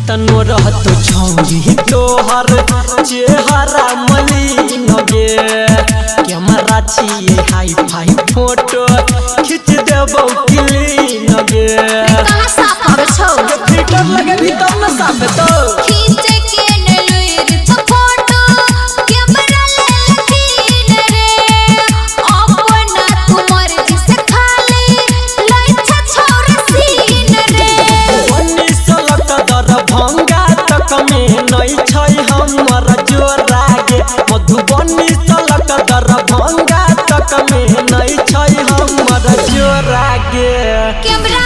तनो रहत छौरी तोहर चेहरा मलिन गे कैमरा छिए हाई फाई फोटो खींच देबौ क्लीन गे कहां साफ हवे छौ फिल्टर लगे भी तब न साफ तो खींचे के न लुइर छ फोटो कैमरा ले लकीन रे अपना तुमर जिसे खाली लई छ छोर सीन रे बन्नी सलक दर भंगा तक में नहीं छै हमर जोरा गे मधुबनी सलक दर भंगा तक में नहीं छै हमर जोरा गे कैमरा